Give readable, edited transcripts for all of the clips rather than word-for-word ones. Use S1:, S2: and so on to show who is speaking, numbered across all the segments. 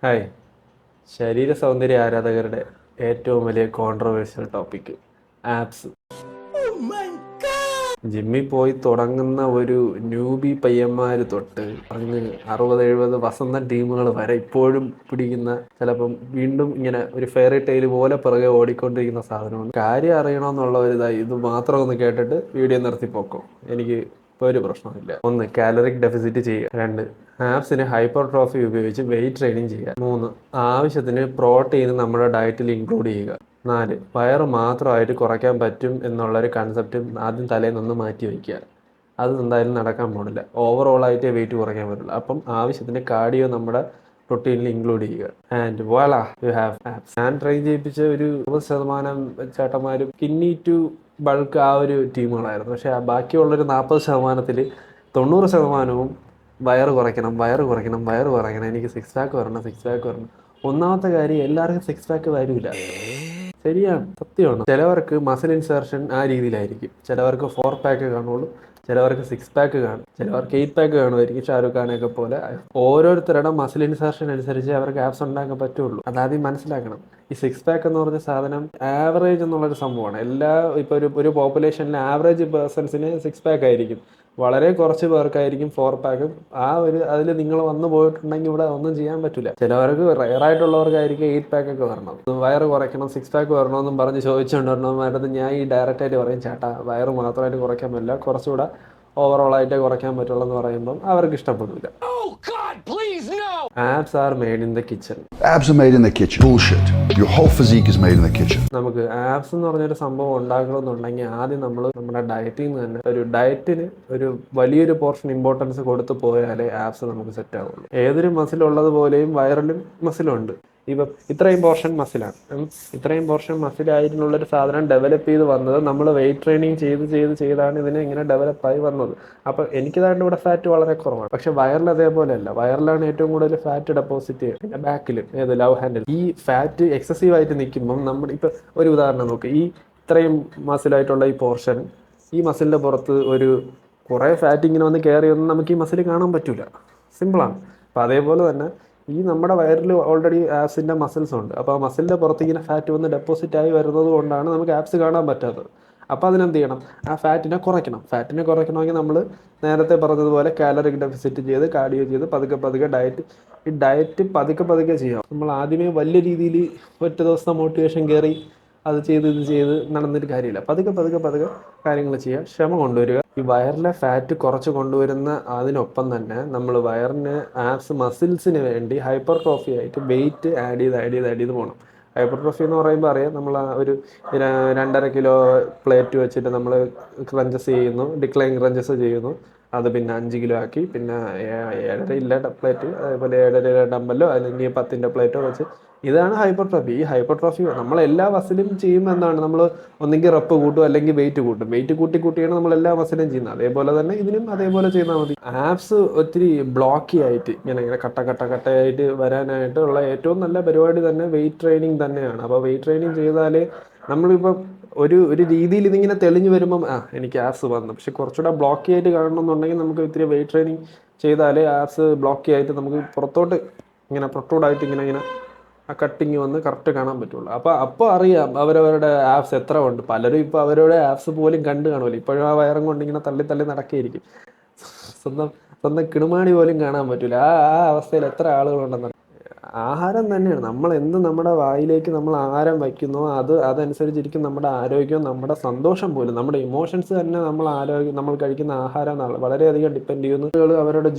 S1: Hi. ശരീര സൗന്ദര്യ ആരാധകരുടെ ഏറ്റവും വലിയ കോൺട്രവേഴ്സ്യൽ ടോപ്പിക് ആപ്സ്. ജിമ്മിൽ പോയി തുടങ്ങുന്ന ഒരു ന്യൂബി പയ്യന്മാർ തൊട്ട് അങ്ങ് 60-70 വസന്ത ടീമുകൾ വരെ ഇപ്പോഴും പിടിക്കുന്ന, ചിലപ്പം വീണ്ടും ഇങ്ങനെ ഒരു ഫെയറി ടെയിൽ പോലെ പിറകെ ഓടിക്കൊണ്ടിരിക്കുന്ന സാധനമാണ്. കാര്യം അറിയണമെന്നുള്ള ഒരു ഇതായി ഇത് മാത്രം ഒന്ന് കേട്ടിട്ട് വീഡിയോ നിർത്തിപ്പോക്കും. എനിക്ക് ഇപ്പോൾ ഒരു പ്രശ്നമില്ല. 1. കാലറിക് ഡെഫിസിറ്റ് ചെയ്യുക. 2. ആപ്സിന് ഹൈപ്പർ ട്രോഫി ഉപയോഗിച്ച് വെയിറ്റ് ട്രെയിനിങ് ചെയ്യുക. 3. ആവശ്യത്തിന് പ്രോട്ടീൻ നമ്മുടെ ഡയറ്റിൽ ഇൻക്ലൂഡ് ചെയ്യുക. 4. വയറ് മാത്രമായിട്ട് കുറയ്ക്കാൻ പറ്റും എന്നുള്ളൊരു കൺസെപ്റ്റ് ആദ്യം തലേന്നൊന്ന് മാറ്റി വയ്ക്കുക. അത് എന്തായാലും നടക്കാൻ പോണില്ല. ഓവറോളായിട്ട് വെയിറ്റ് കുറയ്ക്കാൻ പറ്റില്ല. അപ്പം ആവശ്യത്തിന് കാർഡിയോ നമ്മുടെ റൊട്ടീനിൽ ഇൻക്ലൂഡ് ചെയ്യുക. And voila, you have abs. ഞാൻ ട്രെയിൻ ചെയ്യിപ്പിച്ച ഒരു 60% ചേട്ടന്മാരും കിന്നി ടു ബൾക്ക് ആ ഒരു ടീമുകളായിരുന്നു. പക്ഷേ ബാക്കിയുള്ളൊരു 40%-ത്തിൽ 90% വയറ് കുറയ്ക്കണം, വയറ് കുറയ്ക്കണം, വയറ് കുറയ്ക്കണം, എനിക്ക് സിക്സ് പാക്ക് വരണം, സിക്സ് പാക്ക് വരണം. ഒന്നാമത്തെ കാര്യം, എല്ലാവർക്കും സിക്സ് പാക്ക് വരില്ല. ശരിയാണ്, സത്യമാണ്. ചിലവർക്ക് മസിൽ ഇൻസേർഷൻ ആ രീതിയിലായിരിക്കും. ചിലവർക്ക് 4 പാക്ക് കാണുള്ളൂ, ചിലവർക്ക് 6 പാക്ക് കാണും, ചിലവർക്ക് 8 പാക്ക് കാണുമായിരിക്കും. ഷാരൂഖ് ഖാനൊക്കെ പോലെ ഓരോരുത്തരുടെ മസിൽ ഇൻസേർഷൻ അനുസരിച്ച് അവർക്ക് ആപ്സ് ഉണ്ടാക്കാൻ പറ്റുള്ളൂ. അതാദ്യം മനസ്സിലാക്കണം. ഈ 6 പാക്ക് എന്ന് പറഞ്ഞ സാധനം ആവറേജ് എന്നുള്ളൊരു സംഭവമാണ്. ഇപ്പോൾ ഒരു പോപ്പുലേഷനിലെ ആവറേജ് പേഴ്സൺസിന് 6 പാക്ക് ആയിരിക്കും, വളരെ കുറച്ച് പേർക്കായിരിക്കും 4 പാക്കും. അതിൽ നിങ്ങൾ വന്നു പോയിട്ടുണ്ടെങ്കിൽ ഇവിടെ ഒന്നും ചെയ്യാൻ പറ്റില്ല. ചിലവർക്ക് റയറായിട്ടുള്ളവർക്കായിരിക്കും 8 പാക്കൊക്കെ വരണം. വയറ് കുറയ്ക്കണം, 6 പാക്ക് വരണമെന്നും പറഞ്ഞ് ചോദിച്ചുകൊണ്ടിരുന്നവരുടെ ഞാൻ ഈ ഡയറക്റ്റായിട്ട് പറയും, ചേട്ടാ വയറ് മാത്രമായിട്ട് കുറയ്ക്കാൻ പറ്റില്ല, കുറച്ചുകൂടെ ഓവറോളായിട്ട് കുറയ്ക്കാൻ പറ്റുള്ളൂ എന്ന് പറയുമ്പം അവർക്ക് ഇഷ്ടപ്പെടില്ല. Abs are made in the kitchen.
S2: Abs are made in the kitchen. Bullshit. Your whole physique is made in the kitchen.
S1: നമുക്ക് ആപ്സ് എന്ന് പറഞ്ഞൊരു സംഭവം ഉണ്ടാക്കണമെന്നുണ്ടെങ്കിൽ ആദ്യം നമ്മൾ നമ്മുടെ ഡയറ്റിൽ നിന്ന് തന്നെ ഡയറ്റിന് ഒരു വലിയൊരു പോർഷൻ ഇമ്പോർട്ടൻസ് കൊടുത്തു പോയാലേ ആപ്സ് നമുക്ക് സെറ്റ് ആവുള്ളൂ. ഏതൊരു മസിലുള്ളതുപോലെയും വയറിലും മസിലുണ്ട്. ഇപ്പം ഇത്രയും പോർഷൻ മസിലാണ്, ഇത്രയും പോർഷൻ മസിലായിട്ടുള്ളൊരു സാധനം ഡെവലപ്പ് ചെയ്ത് വന്നത് നമ്മൾ വെയിറ്റ് ട്രെയിനിങ് ചെയ്താണ് ഇതിനെ ഇങ്ങനെ ഡെവലപ്പായി വന്നത്. അപ്പോൾ എനിക്കിതായിട്ട് ഇവിടെ ഫാറ്റ് വളരെ കുറവാണ്. പക്ഷെ വയറിൽ അതേപോലെയല്ല. വയറിലാണ് ഏറ്റവും കൂടുതൽ ഫാറ്റ് ഡെപ്പോസിറ്റ് ചെയ്യുന്നത്. പിന്നെ ബാക്കിൽ ലവ് ഹാൻഡിൽ ഈ ഫാറ്റ് എക്സസീവ് ആയിട്ട് നിൽക്കുമ്പം നമ്മൾ ഇപ്പം ഒരു ഉദാഹരണം നോക്ക്. ഈ ഇത്രയും മസിലായിട്ടുള്ള ഈ പോർഷൻ, ഈ മസിലിൻ്റെ പുറത്ത് ഒരു കുറേ ഫാറ്റ് ഇങ്ങനെ വന്ന് കയറിയൊന്നും നമുക്ക് ഈ മസിൽ കാണാൻ പറ്റില്ല. സിമ്പിളാണ്. അപ്പോൾ അതേപോലെ തന്നെ ഈ നമ്മുടെ വയറിൽ ഓൾറെഡി ആപ്സിൻ്റെ മസിൽസ് ഉണ്ട്. അപ്പോൾ ആ മസിലിൻ്റെ പുറത്ത് ഇങ്ങനെ ഫാറ്റ് വന്ന് ഡെപ്പോസിറ്റ് ആയി വരുന്നത് കൊണ്ടാണ് നമുക്ക് ആപ്സ് കാണാൻ പറ്റാത്തത്. അപ്പോൾ അതിനെന്ത് ചെയ്യണം? ആ ഫാറ്റിനെ കുറയ്ക്കണം. ഫാറ്റിനെ കുറയ്ക്കണമെങ്കിൽ നമ്മൾ നേരത്തെ പറഞ്ഞതുപോലെ കാലറിക് ഡെഫിസിറ്റ് ചെയ്ത് കാർഡിയോ ചെയ്ത് പതുക്കെ ഡയറ്റ് പതുക്കെ ചെയ്യാം. നമ്മൾ ആദ്യമേ വലിയ രീതിയിൽ ഒറ്റ ദിവസത്തെ മോട്ടിവേഷൻ കയറി അത് ഇത് ചെയ്ത് നടന്നിട്ട് കാര്യമില്ല. പതുക്കെ കാര്യങ്ങൾ ചെയ്യുക, ക്ഷമ കൊണ്ടുവരിക. ഈ വയറിലെ ഫാറ്റ് കുറച്ച് കൊണ്ടുവരുന്ന അതിനൊപ്പം തന്നെ നമ്മൾ വയറിന് ആപ്സ് മസിൽസിന് വേണ്ടി ഹൈപ്പർ ട്രോഫി ആയിട്ട് വെയിറ്റ് ആഡ് ചെയ്ത് പോകണം. ഹൈപ്പർ ട്രോഫി എന്ന് പറയുമ്പോൾ അറിയാം, നമ്മൾ ഒരു 2.5 കിലോ പ്ലേറ്റ് വെച്ചിട്ട് നമ്മൾ ക്രഞ്ചസ് ചെയ്യുന്നു, ഡിക്ലൈൻ ക്രഞ്ചസ് ചെയ്യുന്നു. അത് പിന്നെ 5 കിലോ ആക്കി, പിന്നെ 7.5 പ്ലേറ്റ്, അതേപോലെ 7.5 ഡമ്പല്ലോ അല്ലെങ്കിൽ 10 പ്ലേറ്റോ വെച്ച്. ഇതാണ് ഹൈപ്പർ ട്രോഫി. ഈ ഹൈപ്പർ ട്രോഫി നമ്മൾ എല്ലാ മസിലും ചെയ്യുമ്പോൾ എന്താണ്, നമ്മൾ ഒന്നെങ്കിൽ റെപ്പ് കൂട്ടും അല്ലെങ്കിൽ വെയിറ്റ് കൂട്ടും. വെയിറ്റ് കൂട്ടിയാണ് നമ്മൾ എല്ലാ മസിലും ചെയ്യുന്നത്. അതേപോലെ തന്നെ ഇതിനും അതേപോലെ ചെയ്താൽ മതി. ആപ്സ് ഒത്തിരി ബ്ലോക്കി ആയിട്ട് ഇങ്ങനെ കട്ടയായിട്ട് വരാനായിട്ടുള്ള ഏറ്റവും നല്ല പരിപാടി തന്നെ വെയിറ്റ് ട്രെയിനിങ് തന്നെയാണ്. അപ്പോൾ വെയിറ്റ് ട്രെയിനിങ് ചെയ്താൽ നമ്മളിപ്പം ഒരു രീതിയിൽ ഇതിങ്ങനെ തെളിഞ്ഞു വരുമ്പം എനിക്ക് ആപ്സ് വന്നു. പക്ഷെ കുറച്ചുകൂടെ ബ്ലോക്കി ആയിട്ട് കാണണമെന്നുണ്ടെങ്കിൽ നമുക്ക് ഇത്തിരി വെയിറ്റ് ട്രെയിനിങ് ചെയ്താലേ ആപ്സ് ബ്ലോക്കി ആയിട്ട് നമുക്ക് പുറത്തോട്ട് ഇങ്ങനെ പ്രൊട്ടൂഡായിട്ട് ഇങ്ങനെ ആ കട്ടിങ് വന്ന് കറക്റ്റ് കാണാൻ പറ്റുള്ളൂ. അപ്പോൾ അറിയാം അവരവരുടെ ആപ്സ് എത്ര ഉണ്ട്. പലരും ഇപ്പോൾ അവരുടെ ആപ്സ് പോലും കണ്ടു കാണുമല്ലോ. ഇപ്പോഴും ആ വയറും കൊണ്ട് ഇങ്ങനെ തള്ളി നടക്കിയിരിക്കും. സ്വന്തം കിണുമാണി പോലും കാണാൻ പറ്റില്ല. ആ അവസ്ഥയിൽ എത്ര ആളുകളുണ്ടെന്ന്. ആഹാരം തന്നെയാണ്. നമ്മൾ എന്ത് നമ്മുടെ വായിലേക്ക് നമ്മൾ ആഹാരം വയ്ക്കുന്നോ അതനുസരിച്ചിരിക്കും നമ്മുടെ ആരോഗ്യവും നമ്മുടെ സന്തോഷം പോലും. നമ്മുടെ ഇമോഷൻസ് തന്നെ നമ്മൾ കഴിക്കുന്ന ആഹാരം വളരെയധികം ഡിപ്പെൻഡ് ചെയ്യുന്നു. അവരുടെ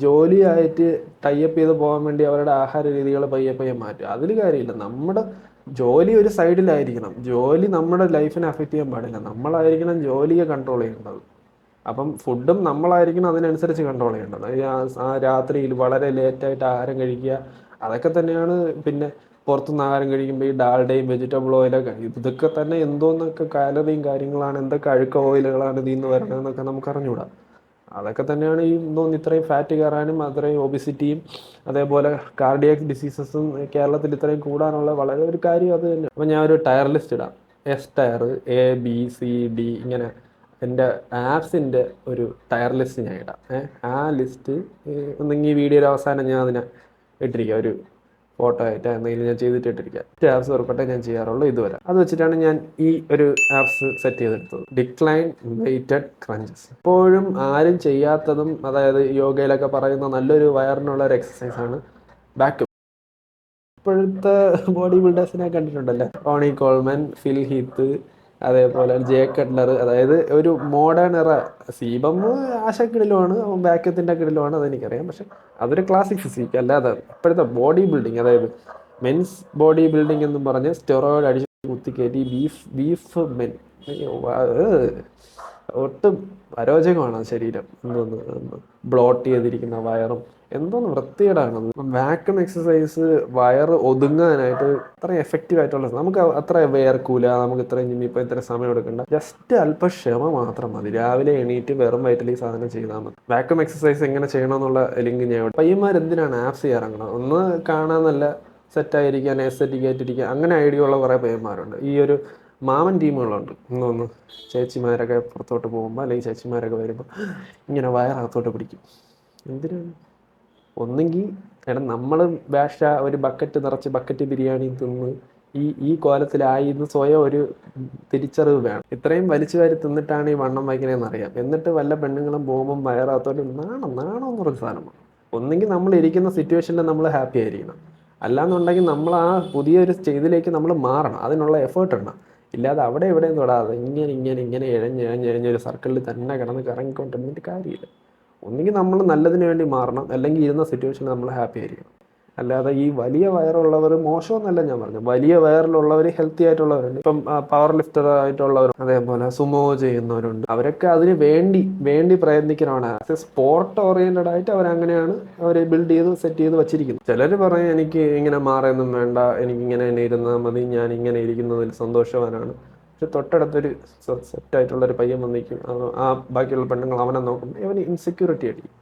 S1: ജോലിയായിട്ട് ടൈപ്പ് ചെയ്ത് പോകാൻ വേണ്ടി അവരുടെ ആഹാര രീതികൾ പയ്യെ മാറ്റുക. അതിൽ കാര്യമില്ല. നമ്മുടെ ജോലി ഒരു സൈഡിലായിരിക്കണം. ജോലി നമ്മുടെ ലൈഫിനെ അഫക്റ്റ് ചെയ്യാൻ പാടില്ല. നമ്മളായിരിക്കണം ജോലിയെ കൺട്രോൾ ചെയ്യേണ്ടത്. അപ്പം ഫുഡും നമ്മളായിരിക്കണം അതിനനുസരിച്ച് കൺട്രോൾ ചെയ്യേണ്ടത്. ആ രാത്രിയിൽ വളരെ ലേറ്റായിട്ട് ആഹാരം കഴിക്കുക, അതൊക്കെ തന്നെയാണ്. പിന്നെ പുറത്തുനിന്ന് ആഹാരം കഴിക്കുമ്പോൾ ഈ ഡാൽഡയും വെജിറ്റബിൾ ഓയിലൊക്കെ, ഇതൊക്കെ തന്നെ എന്തോന്നൊക്കെ കാലറിയും കാര്യങ്ങളാണ്, എന്തൊക്കെ അഴുക്ക ഓയിലുകളാണ് ഇതിൽ നിന്ന് വരണതെന്നൊക്കെ നമുക്ക് അറിഞ്ഞുകൂടാ. അതൊക്കെ തന്നെയാണ് ഈ ഇത്രയും ഫാറ്റ് കയറാനും അത്രയും ഒബിസിറ്റിയും അതേപോലെ കാർഡിയാക് ഡിസീസസും കേരളത്തിൽ ഇത്രയും കൂടാനുള്ള വളരെ ഒരു കാര്യം അത് തന്നെ. അപ്പോൾ ഞാൻ ഒരു ടയർ ലിസ്റ്റ് ഇടാം. എസ് ടയർ, ABCD, ഇങ്ങനെ എൻ്റെ ആപ്സിൻ്റെ ഒരു ടയർ ലിസ്റ്റ് ഞാൻ ഇടാം. ആ ലിസ്റ്റ് ഒന്നെങ്കിൽ ഈ വീഡിയോയുടെ അവസാനം ഞാൻ അതിനെ ഇട്ടിരിക്കുക, ഒരു ഫോട്ടോ ആയിട്ട് എന്തെങ്കിലും ഞാൻ ചെയ്തിട്ട് ഇട്ടിരിക്കുക. ആപ്സ് വർക്കൗട്ടേ ഞാൻ ചെയ്യാറുള്ളൂ ഇതുവരെ. അത് വെച്ചിട്ടാണ് ഞാൻ ഈ ഒരു ആപ്സ് സെറ്റ് ചെയ്തെടുത്തത്. Decline weighted crunches. ഇപ്പോഴും ആരും ചെയ്യാത്തതും, അതായത് യോഗയിലൊക്കെ പറയുന്ന നല്ലൊരു വയറിനുള്ള ഒരു എക്സസൈസാണ് ബാക്ക്. ഇപ്പോഴത്തെ ബോഡി ബിൽഡേഴ്സിനെ കണ്ടിട്ടുണ്ടല്ലോ, റോണി കോൾമൻ, ഫിൽ ഹീത്ത്, അതേപോലെ ജെ കട്ട്ലർ. അതായത് ഒരു മോഡേൺ എറ. സീബം ആശക്കിടിലുമാണ്, ബാക്കത്തിൻ്റെ കിടിലുമാണ്, അതെനിക്കറിയാം. പക്ഷെ അതൊരു ക്ലാസിക് ഫിസിക്ക്. അല്ലാതെ ഇപ്പോഴത്തെ ബോഡി ബിൽഡിങ്, അതായത് മെൻസ് ബോഡി ബിൽഡിംഗ് എന്നും പറഞ്ഞ് സ്റ്റെറോയിഡ് അടിച്ച് കുത്തിക്കയറ്റി ബീഫ് മെൻ, ഒട്ടും അരോചകമാണ് ആ ശരീരം. എന്തോന്ന് ബ്ലോട്ട് ചെയ്തിരിക്കുന്ന വയറും, എന്തോന്ന് വൃത്തികേടാണത്. വാക്യൂം എക്സസൈസ് വയറ് ഒതുങ്ങാനായിട്ട് അത്രയും എഫക്റ്റീവ് ആയിട്ടുള്ള, നമുക്ക് അത്ര വേർക്കൂല, നമുക്ക് ഇത്രയും ജിമ്മിപ്പോൾ ഇത്ര സമയം എടുക്കണ്ട. ജസ്റ്റ് അല്പം ക്ഷമ മാത്രം മതി. രാവിലെ എണീറ്റ് വെറും വയറ്റിൽ ഈ സാധനം ചെയ്താൽ മതി. വാക്യൂം എക്സസൈസ് എങ്ങനെ ചെയ്യണമെന്നുള്ള ലിങ്ക് ഞാൻ പയ്യന്മാർ എന്തിനാണ് ആപ്സ് ചെയ്യാറങ്ങണം? ഒന്ന് കാണാൻ നല്ല സെറ്റായിരിക്കാൻ, എസ്തെറ്റിക് ആയിട്ടിരിക്കുക, അങ്ങനെ ഐഡിയ ഉള്ള കുറേ പയ്യന്മാരുണ്ട്. ഈ ഒരു മാമൻ ടീമുകളുണ്ട്. ഒന്ന് ചേച്ചിമാരൊക്കെ പുറത്തോട്ട് പോകുമ്പോൾ, അല്ലെങ്കിൽ ചേച്ചിമാരൊക്കെ വരുമ്പോൾ ഇങ്ങനെ വയറകത്തോട്ട് പിടിക്കും. എന്തിനാണ്? ഒന്നെങ്കിൽ നമ്മൾ ഒരു ബക്കറ്റ് നിറച്ച് ബക്കറ്റ് ബിരിയാണി തിന്ന് ഈ കോലത്തിലായി എന്ന് സ്വയം ഒരു തിരിച്ചറിവ് വേണം. ഇത്രയും വലിച്ചു വാരി തിന്നിട്ടാണ് ഈ വണ്ണം വയ്ക്കണേന്ന് അറിയാം. എന്നിട്ട് വല്ല പെണ്ണുങ്ങളും പോകുമ്പം വയറകത്തോട്ട് നാണം എന്ന് പറഞ്ഞ സാധനമാണ്. ഒന്നെങ്കിൽ നമ്മൾ ഇരിക്കുന്ന സിറ്റുവേഷനിൽ നമ്മൾ ഹാപ്പി ആയിരിക്കണം. അല്ലാന്നുണ്ടെങ്കിൽ നമ്മൾ ആ പുതിയൊരു ഇതിലേക്ക് നമ്മൾ മാറണം. അതിനുള്ള എഫേർട്ട് ഇടണം. ഇല്ലാതെ അവിടെ എവിടെയും തൊടാതെ ഇങ്ങനെ ഇഴഞ്ഞൊരു സർക്കിളിൽ തന്നെ കിടന്ന് കറങ്ങിക്കൊണ്ടിരുന്നിട്ട് കാര്യമില്ല. ഒന്നുകിൽ നമ്മൾ നല്ലതിന് വേണ്ടി മാറണം, അല്ലെങ്കിൽ ഇരുന്ന സിറ്റുവേഷനിൽ നമ്മൾ ഹാപ്പി ആയിരിക്കണം. അല്ലാതെ ഈ വലിയ വയറുള്ളവർ മോശമെന്നല്ല ഞാൻ പറഞ്ഞു. വലിയ വയറിലുള്ളവർ ഹെൽത്തി ആയിട്ടുള്ളവരുണ്ട്. ഇപ്പം പവർ ലിഫ്റ്റർ ആയിട്ടുള്ളവർ, അതേപോലെ സുമോ ചെയ്യുന്നവരുണ്ട്. അവരൊക്കെ അതിന് വേണ്ടി പ്രയത്നിക്കുന്നവരാണ്. സ്പോർട്ട് ഓറിയന്റഡ് ആയിട്ട് അവരങ്ങനെയാണ് അവർ ബിൽഡ് ചെയ്ത് സെറ്റ് ചെയ്ത് വെച്ചിരിക്കുന്നത്. ചിലർ പറയും എനിക്ക് ഇങ്ങനെ മാറിയൊന്നും വേണ്ട, എനിക്കിങ്ങനെ തന്നെ ഇരുന്നാൽ മതി, ഞാൻ ഇങ്ങനെ ഇരിക്കുന്നതിൽ സന്തോഷവാനാണ്. പക്ഷെ തൊട്ടടുത്തൊരു സെറ്റായിട്ടുള്ളൊരു പയ്യൻ വന്നിരിക്കും, ആ ബാക്കിയുള്ള പെണ്ണുങ്ങൾ അവനെ നോക്കും, അവന് ഇൻസെക്യൂരിറ്റി അടിക്കും.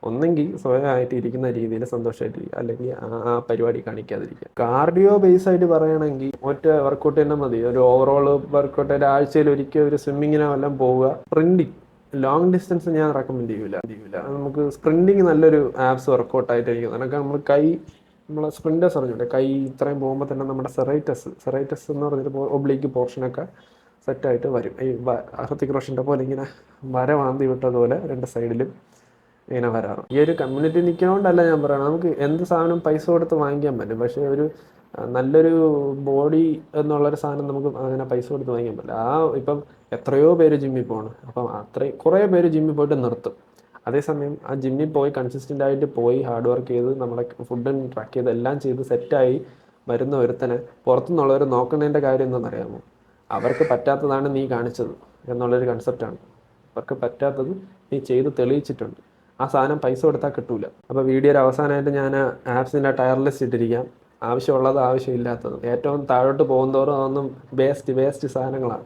S1: ഒന്നെങ്കിൽ സ്വയമായിട്ട് ഇരിക്കുന്ന രീതിയിൽ സന്തോഷമായിട്ടിരിക്കുക, അല്ലെങ്കിൽ ആ പരിപാടി കാണിക്കാതിരിക്കുക. കാർഡിയോ ബേസ് ആയിട്ട് പറയുകയാണെങ്കിൽ ഒറ്റ വർക്കൗട്ട് തന്നെ മതി. ഒരു ഓവറോൾ വർക്കൗട്ട്, ആഴ്ചയിൽ ഒരിക്കൽ ഒരു സ്വിമ്മിങ്ങിനോ എല്ലാം പോവുക. സ്പ്രിൻറ്റിങ്, ലോങ് ഡിസ്റ്റൻസ് ഞാൻ റെക്കമെൻഡ് ചെയ്യില്ല. നമുക്ക് സ്പ്രിൻറ്റിങ് നല്ലൊരു ആപ്സ് വർക്കൗട്ടായിട്ടിരിക്കും. അതൊക്കെ നമ്മളെ സ്പ്രിൻറ്റേഴ്സ് അറിഞ്ഞൂടെ, കൈ ഇത്രയും പോകുമ്പോൾ തന്നെ നമ്മുടെ സെറൈറ്റസ് എന്ന് പറഞ്ഞൊരു ഒബ്ലീക്ക് പോർഷനൊക്കെ സെറ്റായിട്ട് വരും. ഈ ഹൃത്തിക് റോഷൻ്റെ പോലെ ഇങ്ങനെ വര വാന്തി വിട്ടതുപോലെ രണ്ട് സൈഡിലും ഇങ്ങനെ വരാറ്. ഈ ഒരു കമ്മ്യൂണിറ്റി നിൽക്കുന്നതുകൊണ്ടല്ല ഞാൻ പറയണം, നമുക്ക് എന്ത് സാധനം പൈസ കൊടുത്ത് വാങ്ങിക്കാൻ പറ്റും. പക്ഷേ ഒരു നല്ലൊരു ബോഡി എന്നുള്ളൊരു സാധനം നമുക്ക് അങ്ങനെ പൈസ കൊടുത്ത് വാങ്ങിക്കാൻ പറ്റില്ല. ഇപ്പം എത്രയോ പേര് ജിമ്മിൽ പോകണം. അപ്പം കുറേ പേര് ജിമ്മിൽ പോയിട്ട് നിർത്തും. അതേസമയം ആ ജിമ്മിൽ പോയി കൺസിസ്റ്റൻ്റ് ആയിട്ട് പോയി ഹാർഡ് വർക്ക് ചെയ്ത് നമ്മുടെ ഫുഡ് ട്രാക്ക് ചെയ്ത് എല്ലാം ചെയ്ത് സെറ്റായി വരുന്ന ഒരുത്തനെ പുറത്തുനിന്നുള്ളവർ നോക്കുന്നതിൻ്റെ കാര്യം എന്താണെന്നറിയാമോ? അവർക്ക് പറ്റാത്തതാണ് നീ കാണിച്ചത് എന്നുള്ളൊരു കൺസെപ്റ്റാണ്. അവർക്ക് പറ്റാത്തത് നീ ചെയ്ത് തെളിയിച്ചിട്ടുണ്ട്. ആ സാധനം പൈസ കൊടുത്താൽ കിട്ടൂല. അപ്പോൾ വീഡിയോയുടെ അവസാനമായിട്ട് ഞാൻ ആപ്സിൻ്റെ ടയർ ലിസ്റ്റ് ഇട്ടിരിക്കാം. ആവശ്യമുള്ളത്, ആവശ്യമില്ലാത്തത്. ഏറ്റവും താഴോട്ട് പോകുന്നതോറും അതൊന്നും വേസ്റ്റ് സാധനങ്ങളാണ്.